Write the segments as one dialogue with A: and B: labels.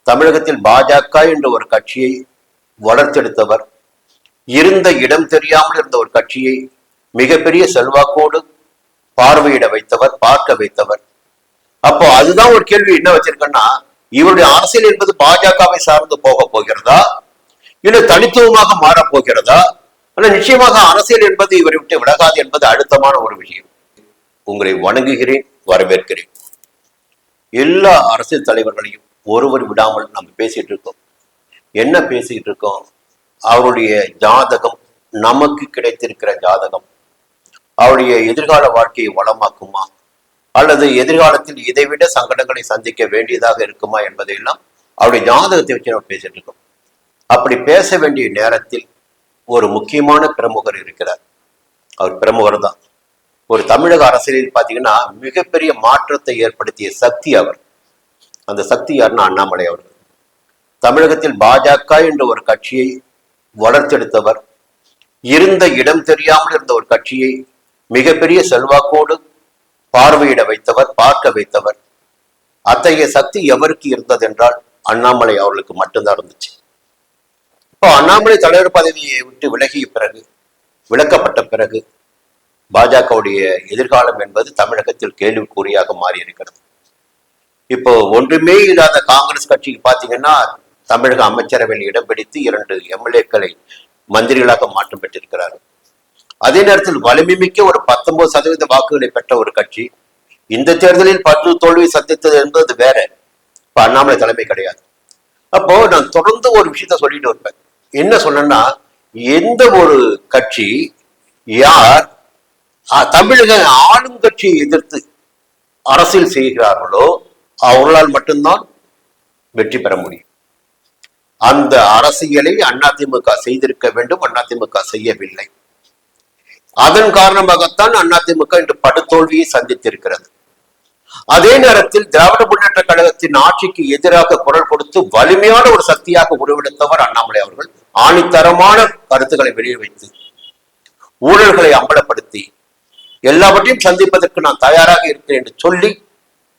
A: தமிழகத்தில் பாஜக என்ற ஒரு கட்சியை வளர்த்தெடுத்தவர், இருந்த இடம் தெரியாமல் இருந்த ஒரு கட்சியை மிகப்பெரிய செல்வாக்கோடு பார்வையிட வைத்தவர், பார்க்க வைத்தவர். அப்போ அதுதான் ஒரு கேள்வி என்ன வச்சிருக்கேன்னா, இவருடைய அரசியல் என்பது பாஜகவை சார்ந்து போக போகிறதா, இல்லை தனித்துவமாக மாறப் போகிறதா? ஆனா நிச்சயமாக அரசியல் என்பது இவரை விட்டு விலகாது என்பது அழுத்தமான ஒரு விஷயம். உங்களை வணங்குகிறேன், வரவேற்கிறேன். எல்லா அரசியல் தலைவர்களையும் ஒருவர் விடாமல் நம்ம பேசிட்டு இருக்கோம். என்ன பேசிட்டு இருக்கோம்? அவருடைய ஜாதகம், நமக்கு கிடைத்திருக்கிற ஜாதகம் அவருடைய எதிர்கால வாழ்க்கையை வளமாக்குமா, அல்லது எதிர்காலத்தில் இதைவிட சங்கடங்களை சந்திக்க வேண்டியதாக இருக்குமா என்பதையெல்லாம் அவருடைய ஜாதகத்தை வச்சு நம்ம பேசிட்டு இருக்கோம். அப்படி பேச வேண்டிய நேரத்தில் ஒரு முக்கியமான பிரமுகர் இருக்கிறார். அவர் பிரமுகர் தான். ஒரு தமிழக அரசியலில் பார்த்தீங்கன்னா மிகப்பெரிய மாற்றத்தை ஏற்படுத்திய சக்தி அவர். அந்த சக்தி யாருன்னா அண்ணாமலை அவர்கள். தமிழகத்தில் பாஜக என்ற ஒரு கட்சியை வளர்த்தெடுத்தவர், இருந்த இடம் தெரியாமல் இருந்த ஒரு கட்சியை மிகப்பெரிய செல்வாக்கோடு பார்வையிட வைத்தவர், பார்க்க வைத்தவர். அத்தகைய சக்தி எவருக்கு இருந்தது என்றால் அண்ணாமலை அவர்களுக்கு மட்டும்தான் இருந்துச்சு. இப்போ அண்ணாமலை தலைவர் பதவியை விட்டு விலகிய பிறகு, விலக்கப்பட்ட பிறகு, பாஜகவுடைய எதிர்காலம் என்பது தமிழகத்தில் கேள்விக்குறியாக மாறி இருக்கிறது. இப்போ ஒன்றுமே இல்லாத காங்கிரஸ் கட்சிக்கு பார்த்தீங்கன்னா தமிழக அமைச்சரவையில் இடம் பிடித்து 2 எம்எல்ஏக்களை மந்திரிகளாக மாற்றம் பெற்றிருக்கிறார்கள். அதே நேரத்தில் வலிமை மிக்க ஒரு 19% வாக்குகளை பெற்ற ஒரு கட்சி இந்த தேர்தலில் 10 தோல்வி சந்தித்தது என்பது வேற. இப்ப அண்ணாமலை தலைமை கிடையாது. அப்போ நான் தொடர்ந்து ஒரு விஷயத்த சொல்லிட்டு இருப்பேன். என்ன சொன்னா, எந்த ஒரு கட்சி யார் தமிழக ஆளும் கட்சியை எதிர்த்து அரசியல் செய்கிறார்களோ அவர்களால் மட்டும்தான் வெற்றி பெற முடியும். அந்த அரசியலை அதிமுக செய்திருக்க வேண்டும், அதிமுக செய்யவில்லை. அதன் காரணமாகத்தான் அதிமுக இன்று படுதோல்வியை சந்தித்திருக்கிறது. அதே நேரத்தில் திராவிட முன்னேற்ற கழகத்தின் ஆட்சிக்கு எதிராக குரல் கொடுத்து வலிமையான ஒரு சக்தியாக உருவெடுத்தவர் அண்ணாமலை அவர்கள். ஆணித்தரமான கருத்துக்களை வெளியே வைத்து ஊழல்களை அம்பலப்படுத்தி எல்லாவற்றையும் சந்திப்பதற்கு நான் தயாராக இருக்கிறேன் என்று சொல்லி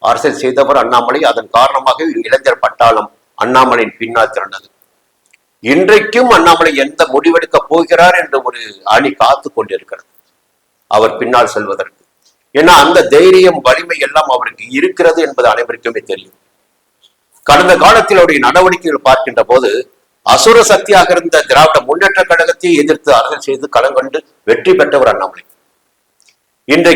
A: அரசியல் செய்தவர் அண்ணாமலை. அதன் காரணமாக இளைஞர் பட்டாளம் அண்ணாமலையின் பின்னால் திரண்டது. இன்றைக்கும் அண்ணாமலை எந்த முடிவெடுக்க போகிறார் என்று ஒரு அணி காத்து கொண்டிருக்கிறது அவர் பின்னால் செல்வதற்கு. ஏன்னா அந்த தைரியம், வலிமை எல்லாம் அவருக்கு இருக்கிறது என்பது அனைவருக்குமே தெரியும். கடந்த காலத்தில் அவருடைய நடவடிக்கைகள் பார்க்கின்ற போது அசுர சக்தியாக இருந்த திராவிட முன்னேற்ற கழகத்தை எதிர்த்து அரசியல் செய்து களங்கண்டு வெற்றி பெற்றவர் அண்ணாமலை. இன்றைக்கு